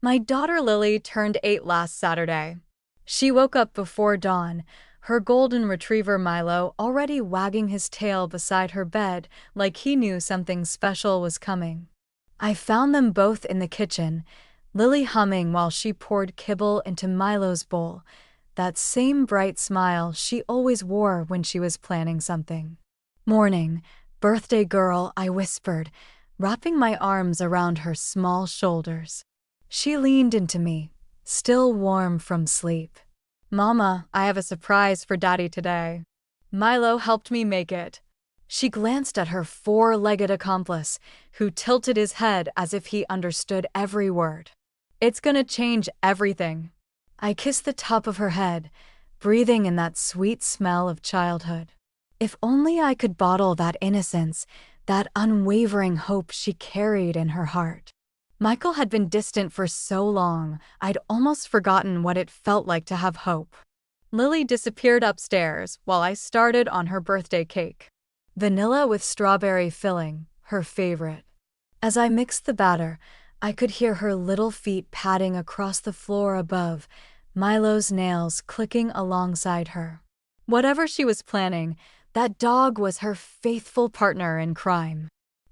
My daughter Lily turned 8 last Saturday. She woke up before dawn, her golden retriever Milo already wagging his tail beside her bed like he knew something special was coming. I found them both in the kitchen, Lily humming while she poured kibble into Milo's bowl, that same bright smile she always wore when she was planning something. "Morning, birthday girl," I whispered, wrapping my arms around her small shoulders. She leaned into me, still warm from sleep. "Mama, I have a surprise for Daddy today. Milo helped me make it." She glanced at her four-legged accomplice, who tilted his head as if he understood every word. "It's gonna change everything." I kissed the top of her head, breathing in that sweet smell of childhood. If only I could bottle that innocence, that unwavering hope she carried in her heart. Michael had been distant for so long, I'd almost forgotten what it felt like to have hope. Lily disappeared upstairs while I started on her birthday cake. Vanilla with strawberry filling, her favorite. As I mixed the batter, I could hear her little feet padding across the floor above, Milo's nails clicking alongside her. Whatever she was planning, that dog was her faithful partner in crime.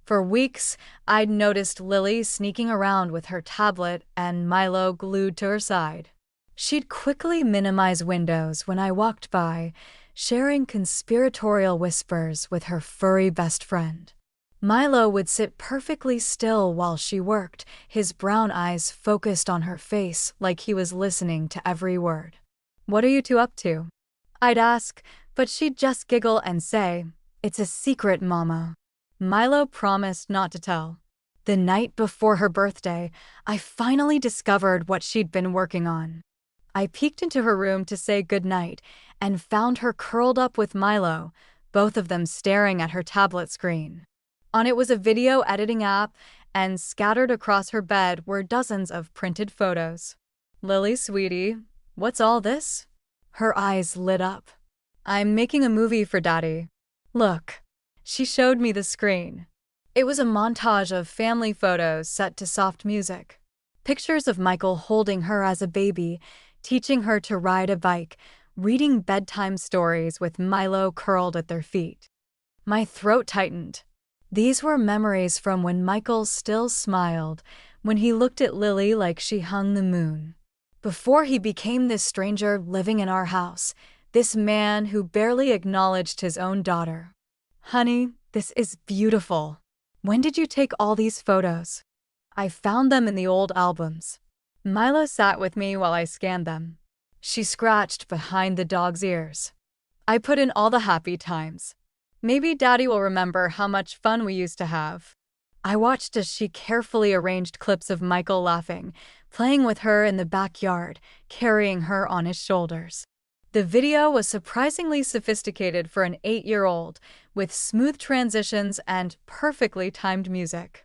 For weeks, I'd noticed Lily sneaking around with her tablet and Milo glued to her side. She'd quickly minimize windows when I walked by, sharing conspiratorial whispers with her furry best friend. Milo would sit perfectly still while she worked, his brown eyes focused on her face like he was listening to every word. "What are you two up to?" I'd ask, but she'd just giggle and say, "It's a secret, Mama." Milo promised not to tell. The night before her birthday, I finally discovered what she'd been working on. I peeked into her room to say goodnight and found her curled up with Milo, both of them staring at her tablet screen. On it was a video editing app, and scattered across her bed were dozens of printed photos. "Lily, sweetie, what's all this?" Her eyes lit up. "I'm making a movie for Daddy. Look." She showed me the screen. It was a montage of family photos set to soft music. Pictures of Michael holding her as a baby, teaching her to ride a bike, reading bedtime stories with Milo curled at their feet. My throat tightened. These were memories from when Michael still smiled, when he looked at Lily like she hung the moon. Before he became this stranger living in our house, this man who barely acknowledged his own daughter. "Honey, this is beautiful. When did you take all these photos?" "I found them in the old albums." Milo sat with me while I scanned them. She scratched behind the dog's ears. "I put in all the happy times. Maybe Daddy will remember how much fun we used to have." I watched as she carefully arranged clips of Michael laughing, playing with her in the backyard, carrying her on his shoulders. The video was surprisingly sophisticated for an 8-year-old, with smooth transitions and perfectly timed music.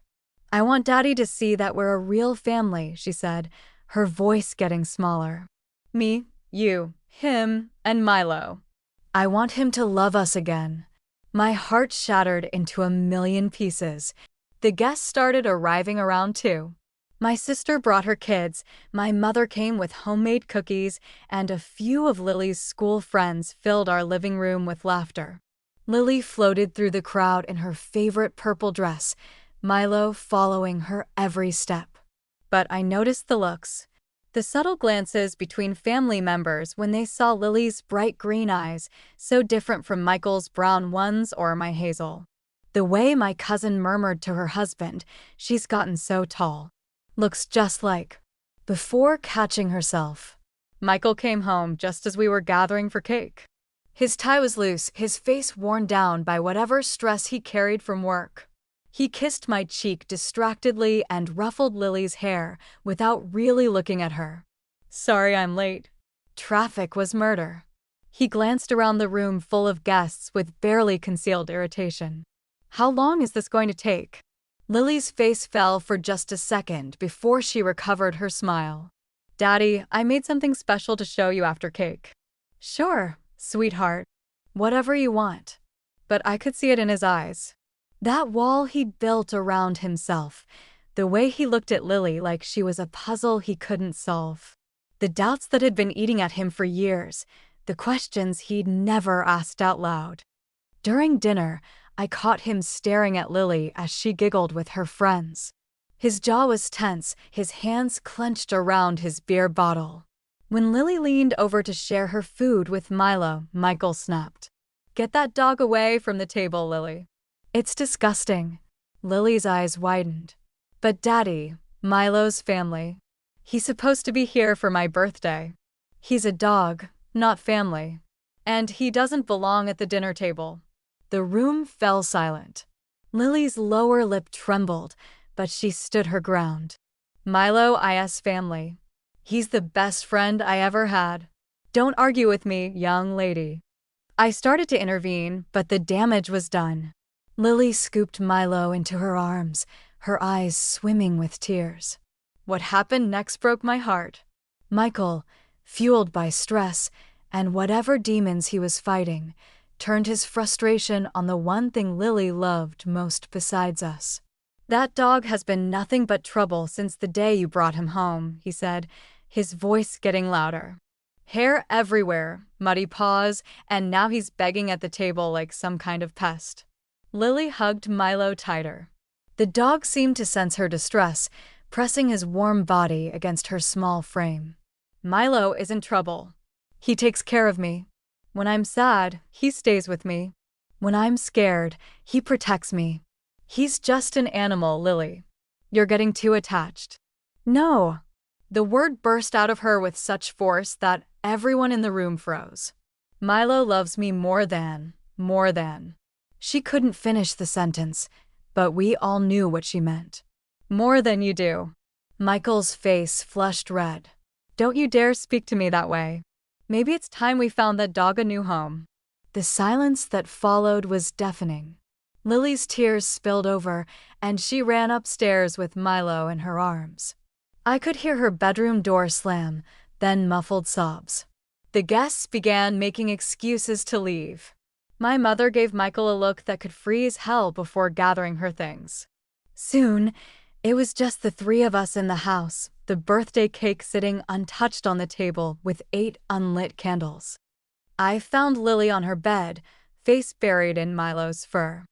"I want Daddy to see that we're a real family," she said, her voice getting smaller. "Me, you, him, and Milo. I want him to love us again." My heart shattered into a million pieces. The guests started arriving around too. My sister brought her kids, my mother came with homemade cookies, and a few of Lily's school friends filled our living room with laughter. Lily floated through the crowd in her favorite purple dress, Milo following her every step. But I noticed the looks. The subtle glances between family members when they saw Lily's bright green eyes, so different from Michael's brown ones or my hazel. The way my cousin murmured to her husband, "She's gotten so tall. Looks just like." Before catching herself, Michael came home just as we were gathering for cake. His tie was loose, his face worn down by whatever stress he carried from work. He kissed my cheek distractedly and ruffled Lily's hair without really looking at her. "Sorry I'm late. Traffic was murder." He glanced around the room full of guests with barely concealed irritation. "How long is this going to take?" Lily's face fell for just a second before she recovered her smile. "Daddy, I made something special to show you after cake." "Sure, sweetheart. Whatever you want." But I could see it in his eyes. That wall he'd built around himself, The way he looked at Lily like she was a puzzle he couldn't solve. The doubts that had been eating at him for years, the questions he'd never asked out loud. During dinner, I caught him staring at Lily as she giggled with her friends. His jaw was tense, his hands clenched around his beer bottle. When Lily leaned over to share her food with Milo, Michael snapped. "Get that dog away from the table, Lily." "It's disgusting." Lily's eyes widened. "But Daddy, Milo's family. He's supposed to be here for my birthday. He's a dog, not family. And he doesn't belong at the dinner table." The room fell silent. Lily's lower lip trembled, but she stood her ground. "Milo is family. He's the best friend I ever had. Don't argue with me, young lady." I started to intervene, but the damage was done. Lily scooped Milo into her arms, her eyes swimming with tears. What happened next broke my heart. Michael, fueled by stress and whatever demons he was fighting, turned his frustration on the one thing Lily loved most besides us. "That dog has been nothing but trouble since the day you brought him home," he said, his voice getting louder. "Hair everywhere, muddy paws, and now he's begging at the table like some kind of pest." Lily hugged Milo tighter. The dog seemed to sense her distress, pressing his warm body against her small frame. "Milo is in trouble. He takes care of me. When I'm sad, he stays with me. When I'm scared, he protects me. He's just an animal, Lily. You're getting too attached." "No." The word burst out of her with such force that everyone in the room froze. "Milo loves me more than. She couldn't finish the sentence, but we all knew what she meant. "More than you do." Michael's face flushed red. "Don't you dare speak to me that way. Maybe it's time we found that dog a new home." The silence that followed was deafening. Lily's tears spilled over, and she ran upstairs with Milo in her arms. I could hear her bedroom door slam, then muffled sobs. The guests began making excuses to leave. My mother gave Michael a look that could freeze hell before gathering her things. Soon, it was just the three of us in the house, the birthday cake sitting untouched on the table with 8 unlit candles. I found Lily on her bed, face buried in Milo's fur.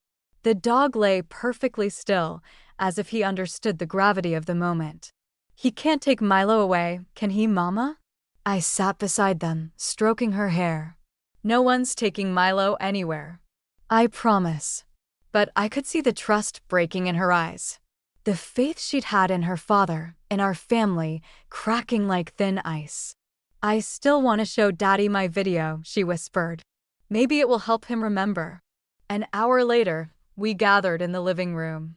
The dog lay perfectly still, as if he understood the gravity of the moment. "He can't take Milo away, can he, Mama?" I sat beside them, stroking her hair. "No one's taking Milo anywhere. I promise." But I could see the trust breaking in her eyes. The faith she'd had in her father, in our family, cracking like thin ice. "I still want to show Daddy my video," she whispered. "Maybe it will help him remember." An hour later, we gathered in the living room.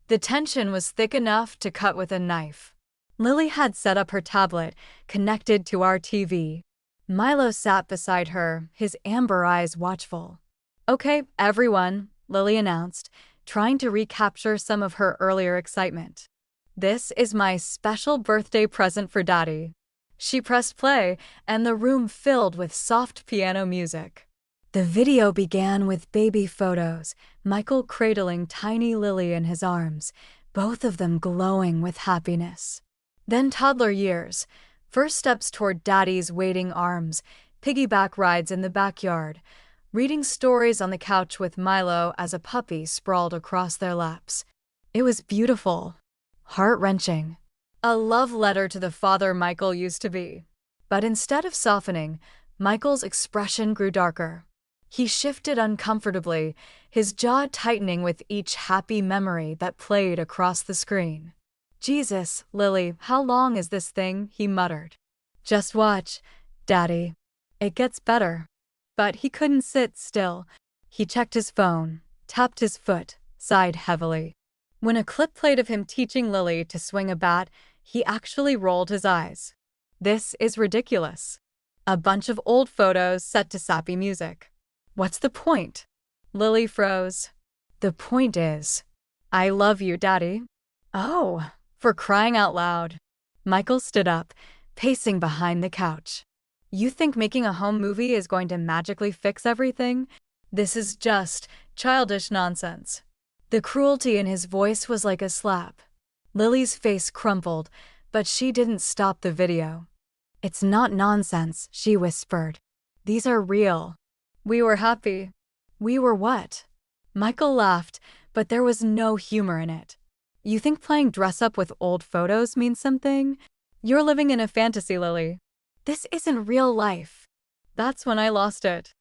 The tension was thick enough to cut with a knife. Lily had set up her tablet, connected to our TV. Milo sat beside her, his amber eyes watchful. "Okay, everyone," Lily announced, trying to recapture some of her earlier excitement. "This is my special birthday present for Daddy." She pressed play, and the room filled with soft piano music. The video began with baby photos, Michael cradling tiny Lily in his arms, both of them glowing with happiness. Then toddler years, first steps toward Daddy's waiting arms, piggyback rides in the backyard, reading stories on the couch with Milo as a puppy sprawled across their laps. It was beautiful, heart-wrenching. A love letter to the father Michael used to be. But instead of softening, Michael's expression grew darker. He shifted uncomfortably, his jaw tightening with each happy memory that played across the screen. "Jesus, Lily, how long is this thing?" he muttered. "Just watch, Daddy. It gets better." But he couldn't sit still. He checked his phone, tapped his foot, sighed heavily. When a clip played of him teaching Lily to swing a bat, he actually rolled his eyes. "This is ridiculous." A bunch of old photos set to sappy music. "What's the point?" Lily froze. "The point is, I love you, Daddy." "Oh, for crying out loud." Michael stood up, pacing behind the couch. "You think making a home movie is going to magically fix everything? This is just childish nonsense." The cruelty in his voice was like a slap. Lily's face crumpled, but she didn't stop the video. "It's not nonsense," she whispered. "These are real." We were happy. We were what? Michael laughed, but there was no humor in it. "You think playing dress up with old photos means something? You're living in a fantasy, Lily. This isn't real life." That's when I lost it.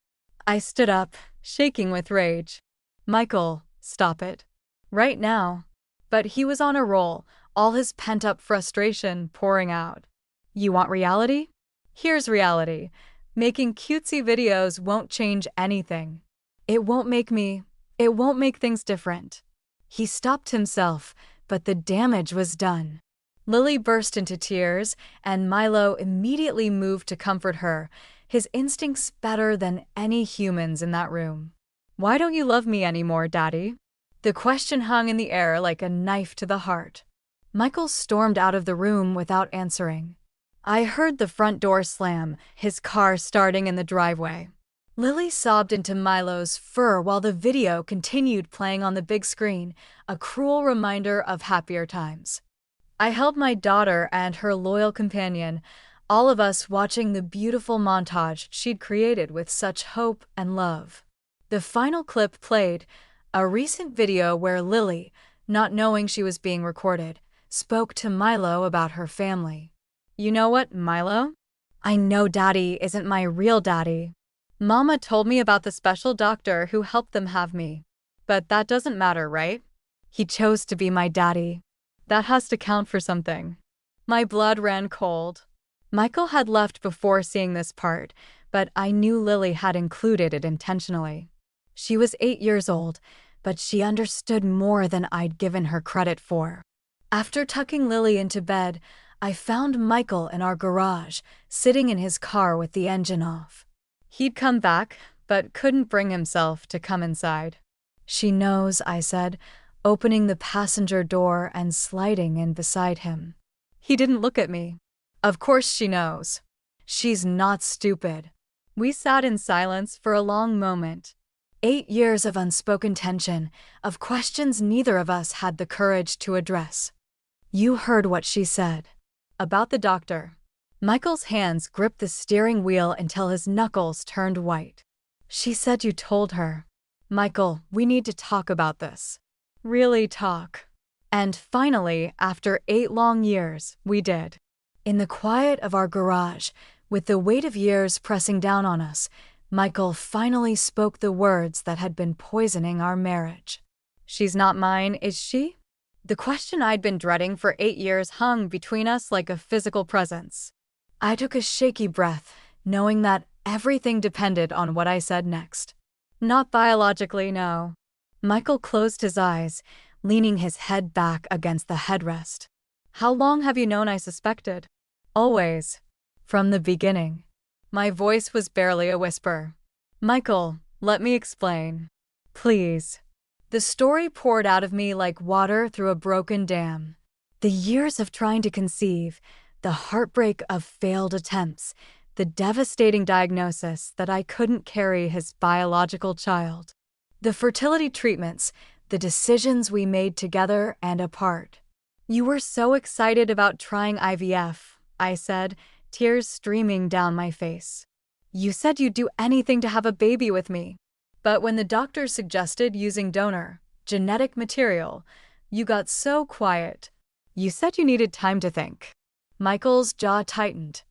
I stood up, shaking with rage. "Michael, stop it. Right now." But he was on a roll, all his pent-up frustration pouring out. "You want reality? Here's reality. Making cutesy videos won't change anything. It won't make things different." He stopped himself, but the damage was done. Lily burst into tears, and Milo immediately moved to comfort her, his instincts better than any humans in that room. "Why don't you love me anymore, Daddy?" The question hung in the air like a knife to the heart. Michael stormed out of the room without answering. I heard the front door slam, his car starting in the driveway. Lily sobbed into Milo's fur while the video continued playing on the big screen, a cruel reminder of happier times. I held my daughter and her loyal companion, all of us watching the beautiful montage she'd created with such hope and love. The final clip played, a recent video where Lily, not knowing she was being recorded, spoke to Milo about her family. "You know what, Milo? I know Daddy isn't my real daddy. Mama told me about the special doctor who helped them have me. But that doesn't matter, right? He chose to be my daddy. That has to count for something." My blood ran cold. Michael had left before seeing this part, but I knew Lily had included it intentionally. She was 8 years old, but she understood more than I'd given her credit for. After tucking Lily into bed, I found Michael in our garage, sitting in his car with the engine off. He'd come back, but couldn't bring himself to come inside. "She knows," I said, opening the passenger door and sliding in beside him. He didn't look at me. "Of course she knows. She's not stupid." We sat in silence for a long moment. 8 years of unspoken tension, of questions neither of us had the courage to address. "You heard what she said." "About the doctor." Michael's hands gripped the steering wheel until his knuckles turned white. "She said you told her." "Michael, we need to talk about this. Really talk." And finally, after 8 long years, we did. In the quiet of our garage, with the weight of years pressing down on us, Michael finally spoke the words that had been poisoning our marriage. "She's not mine, is she?" The question I'd been dreading for 8 years hung between us like a physical presence. I took a shaky breath, knowing that everything depended on what I said next. "Not biologically, no." Michael closed his eyes, leaning his head back against the headrest. "How long have you known I suspected?" "Always. From the beginning." My voice was barely a whisper. "Michael, let me explain. Please." The story poured out of me like water through a broken dam. The years of trying to conceive, the heartbreak of failed attempts, the devastating diagnosis that I couldn't carry his biological child. The fertility treatments, the decisions we made together and apart. "You were so excited about trying IVF," I said, tears streaming down my face. "You said you'd do anything to have a baby with me. But when the doctor suggested using donor, genetic material, you got so quiet. You said you needed time to think." Michael's jaw tightened.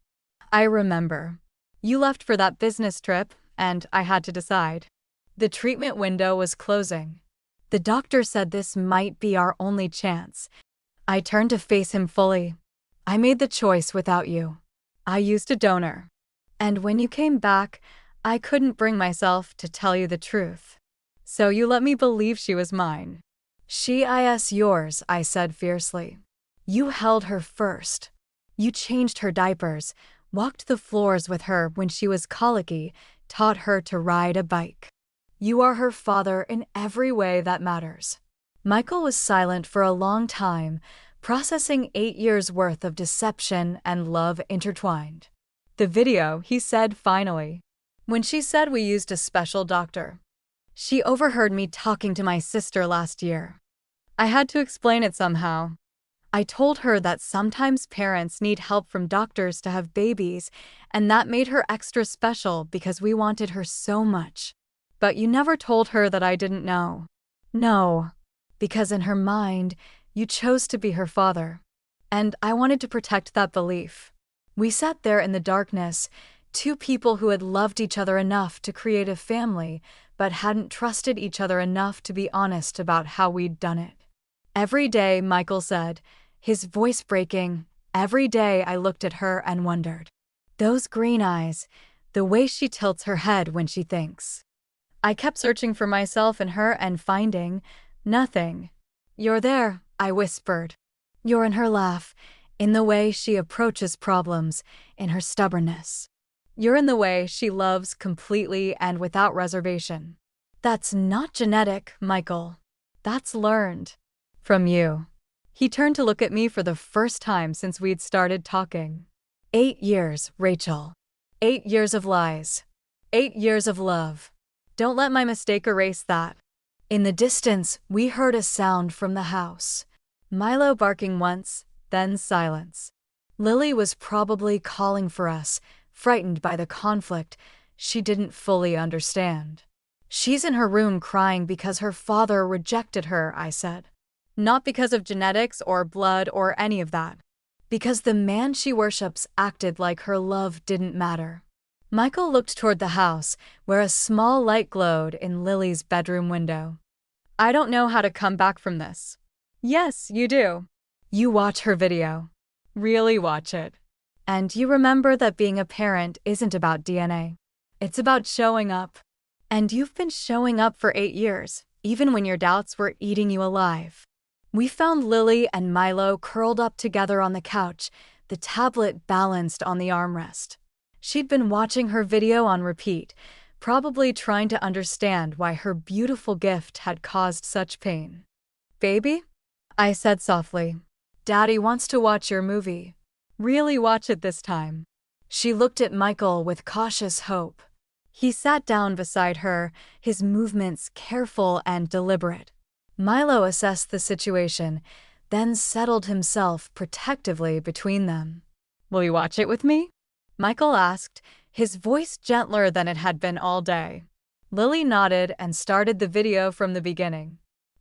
"I remember. You left for that business trip, and I had to decide. The treatment window was closing. The doctor said this might be our only chance. I turned to face him fully. I made the choice without you. I used a donor. And when you came back, I couldn't bring myself to tell you the truth. So you let me believe she was mine." "She is yours," I said fiercely. "You held her first. You changed her diapers, walked the floors with her when she was colicky, taught her to ride a bike. You are her father in every way that matters." Michael was silent for a long time, processing 8 years' worth of deception and love intertwined. "The video," he said finally. "When she said we used a special doctor. She overheard me talking to my sister last year. I had to explain it somehow. I told her that sometimes parents need help from doctors to have babies, and that made her extra special because we wanted her so much. But you never told her that I didn't know. No, because in her mind, you chose to be her father. And I wanted to protect that belief. We sat there in the darkness, two people who had loved each other enough to create a family, but hadn't trusted each other enough to be honest about how we'd done it. Every day, Michael said, his voice breaking, every day I looked at her and wondered. Those green eyes, the way she tilts her head when she thinks. I kept searching for myself in her and finding nothing. You're there, I whispered. You're in her laugh, in the way she approaches problems, in her stubbornness. You're in the way she loves completely and without reservation. That's not genetic, Michael. That's learned. From you. He turned to look at me for the first time since we'd started talking. 8 years, Rachel. 8 years of lies. 8 years of love. Don't let my mistake erase that. In the distance, we heard a sound from the house. Milo barking once, then silence. Lily was probably calling for us, frightened by the conflict she didn't fully understand. She's in her room crying because her father rejected her, I said. Not because of genetics or blood or any of that. Because the man she worships acted like her love didn't matter. Michael looked toward the house, where a small light glowed in Lily's bedroom window. I don't know how to come back from this. Yes, you do. You watch her video. Really watch it. And you remember that being a parent isn't about DNA. It's about showing up. And you've been showing up for 8 years, even when your doubts were eating you alive. We found Lily and Milo curled up together on the couch, the tablet balanced on the armrest. She'd been watching her video on repeat, probably trying to understand why her beautiful gift had caused such pain. Baby? I said softly. Daddy wants to watch your movie. Really watch it this time. She looked at Michael with cautious hope. He sat down beside her, his movements careful and deliberate. Milo assessed the situation, then settled himself protectively between them. Will you watch it with me? Michael asked, his voice gentler than it had been all day. Lily nodded and started the video from the beginning.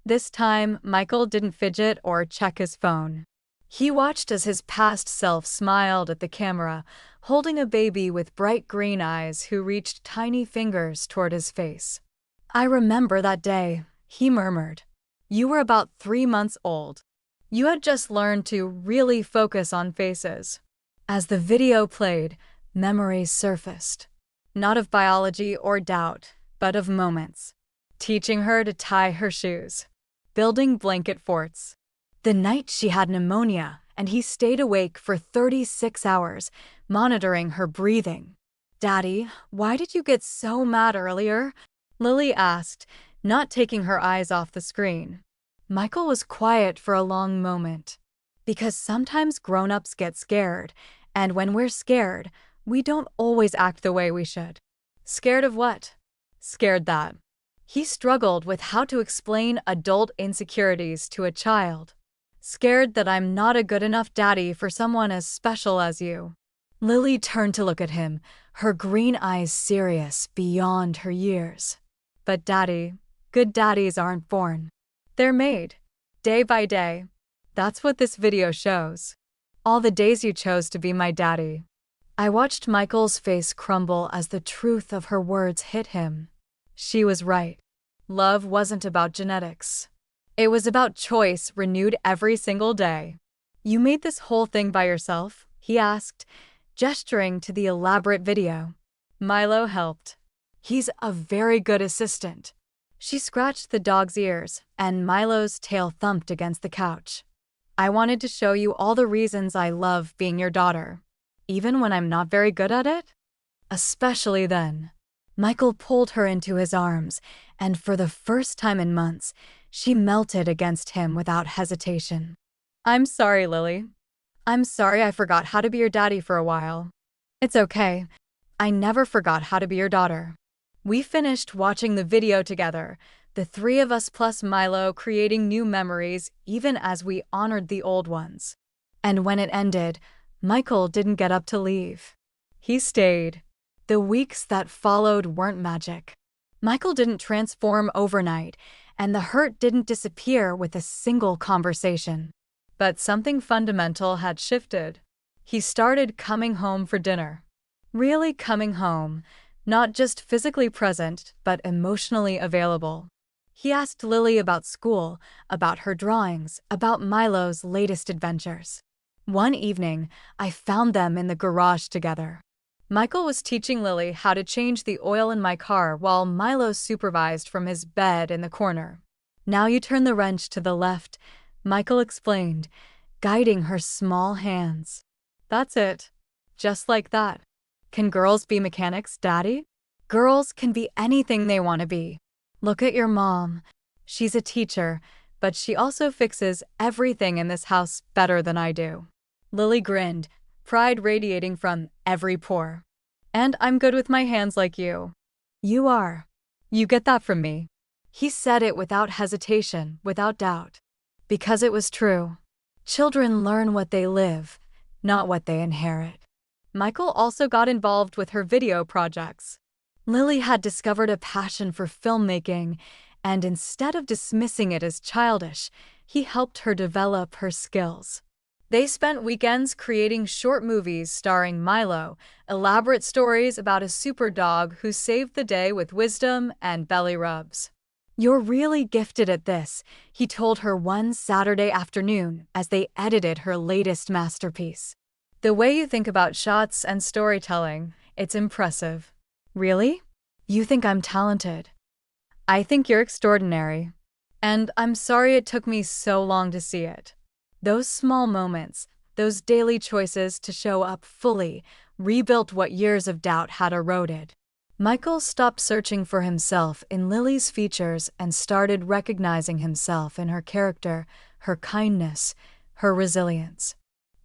This time, Michael didn't fidget or check his phone. He watched as his past self smiled at the camera, holding a baby with bright green eyes who reached tiny fingers toward his face. I remember that day, he murmured. You were about 3 months old. You had just learned to really focus on faces. As the video played, memories surfaced. Not of biology or doubt, but of moments. Teaching her to tie her shoes. Building blanket forts. The night she had pneumonia, and he stayed awake for 36 hours, monitoring her breathing. Daddy, why did you get so mad earlier? Lily asked, not taking her eyes off the screen. Michael was quiet for a long moment. Because sometimes grown-ups get scared, and when we're scared, we don't always act the way we should. Scared of what? Scared that. He struggled with how to explain adult insecurities to a child. Scared that I'm not a good enough daddy for someone as special as you. Lily turned to look at him, her green eyes serious beyond her years. But daddy, good daddies aren't born. They're made. Day by day. That's what this video shows. All the days you chose to be my daddy. I watched Michael's face crumble as the truth of her words hit him. She was right. Love wasn't about genetics. It was about choice renewed every single day. You made this whole thing by yourself? He asked, gesturing to the elaborate video. Milo helped. He's a very good assistant. She scratched the dog's ears, and Milo's tail thumped against the couch. I wanted to show you all the reasons I love being your daughter, even when I'm not very good at it. Especially then. Michael pulled her into his arms, and for the first time in months, she melted against him without hesitation. I'm sorry, Lily. I'm sorry I forgot how to be your daddy for a while. It's okay. I never forgot how to be your daughter. We finished watching the video together, The three of us plus Milo creating new memories even as we honored the old ones. And when it ended, Michael didn't get up to leave. He stayed. The weeks that followed weren't magic. Michael didn't transform overnight, and the hurt didn't disappear with a single conversation. But something fundamental had shifted. He started coming home for dinner. Really coming home, not just physically present, but emotionally available. He asked Lily about school, about her drawings, about Milo's latest adventures. One evening, I found them in the garage together. Michael was teaching Lily how to change the oil in my car while Milo supervised from his bed in the corner. "Now you turn the wrench to the left," Michael explained, guiding her small hands. "That's it. Just like that. Can girls be mechanics, Daddy?" Girls can be anything they want to be. Look at your mom. She's a teacher, but she also fixes everything in this house better than I do. Lily grinned, pride radiating from every pore. "And I'm good with my hands like you." "You are. You get that from me." He said it without hesitation, without doubt. Because it was true. Children learn what they live, not what they inherit. Michael also got involved with her video projects. Lily had discovered a passion for filmmaking, and instead of dismissing it as childish, he helped her develop her skills. They spent weekends creating short movies starring Milo, elaborate stories about a super dog who saved the day with wisdom and belly rubs. "You're really gifted at this," he told her one Saturday afternoon as they edited her latest masterpiece. "The way you think about shots and storytelling, it's impressive." "Really? You think I'm talented?" "I think you're extraordinary. And I'm sorry it took me so long to see it." Those small moments, those daily choices to show up fully, rebuilt what years of doubt had eroded. Michael stopped searching for himself in Lily's features and started recognizing himself in her character, her kindness, her resilience.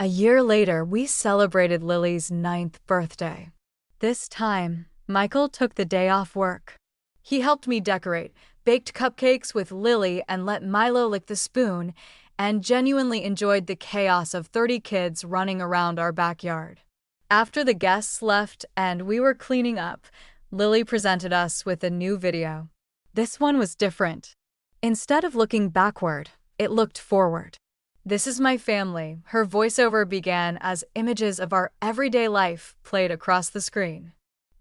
A year later, we celebrated Lily's 9th birthday. This time, Michael took the day off work. He helped me decorate, baked cupcakes with Lily and let Milo lick the spoon, and genuinely enjoyed the chaos of 30 kids running around our backyard. After the guests left and we were cleaning up, Lily presented us with a new video. This one was different. Instead of looking backward, it looked forward. "This is my family," her voiceover began as images of our everyday life played across the screen.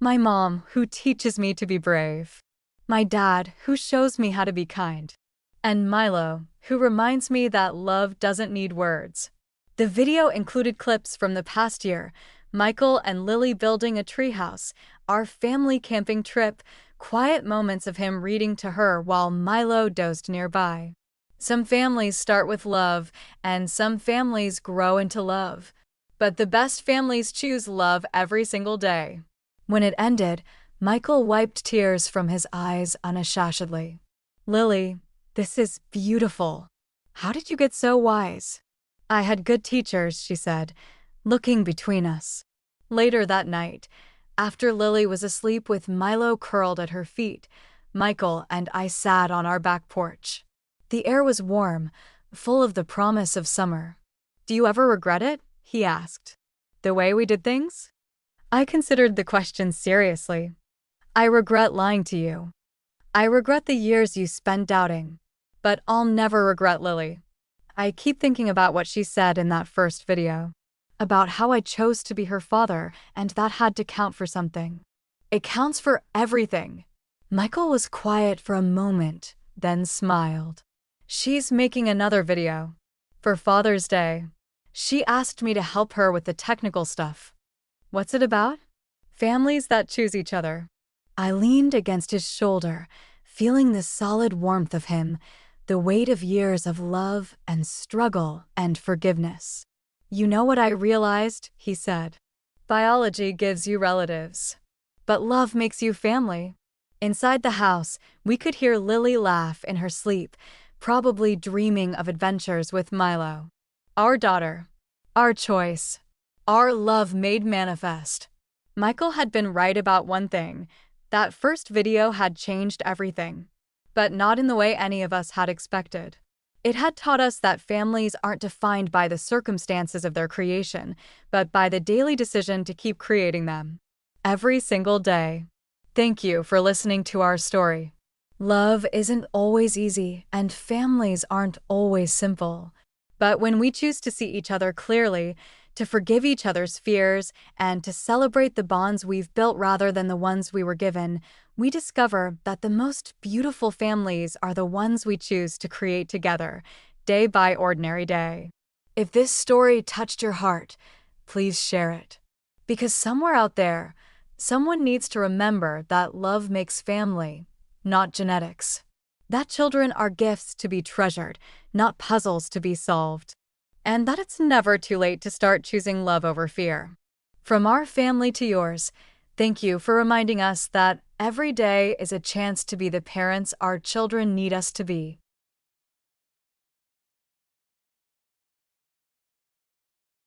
"My mom, who teaches me to be brave. My dad, who shows me how to be kind. And Milo, who reminds me that love doesn't need words." The video included clips from the past year, Michael and Lily building a treehouse, our family camping trip, quiet moments of him reading to her while Milo dozed nearby. Some families start with love, and some families grow into love. But the best families choose love every single day. When it ended, Michael wiped tears from his eyes unabashedly. "Lily, this is beautiful. How did you get so wise?" "I had good teachers," she said, looking between us. Later that night, after Lily was asleep with Milo curled at her feet, Michael and I sat on our back porch. The air was warm, full of the promise of summer. "Do you ever regret it?" he asked. "The way we did things?" I considered the question seriously. "I regret lying to you. I regret the years you spent doubting. But I'll never regret Lily." I keep thinking about what she said in that first video. About how I chose to be her father, and that had to count for something. It counts for everything. Michael was quiet for a moment, then smiled. "She's making another video. For Father's Day. She asked me to help her with the technical stuff." "What's it about?" "Families that choose each other." I leaned against his shoulder, feeling the solid warmth of him, the weight of years of love and struggle and forgiveness. "You know what I realized?" he said. "Biology gives you relatives. But love makes you family." Inside the house, we could hear Lily laugh in her sleep, probably dreaming of adventures with Milo. Our daughter. Our choice. Our love made manifest. Michael had been right about one thing. That first video had changed everything. but not in the way any of us had expected. It had taught us that families aren't defined by the circumstances of their creation, but by the daily decision to keep creating them. Every single day. Thank you for listening to our story. Love isn't always easy, and families aren't always simple. But when we choose to see each other clearly, to forgive each other's fears, and to celebrate the bonds we've built rather than the ones we were given, we discover that the most beautiful families are the ones we choose to create together, day by ordinary day. If this story touched your heart, please share it. Because somewhere out there, someone needs to remember that love makes family, not genetics. That children are gifts to be treasured, not puzzles to be solved. And that it's never too late to start choosing love over fear. From our family to yours, thank you for reminding us that every day is a chance to be the parents our children need us to be.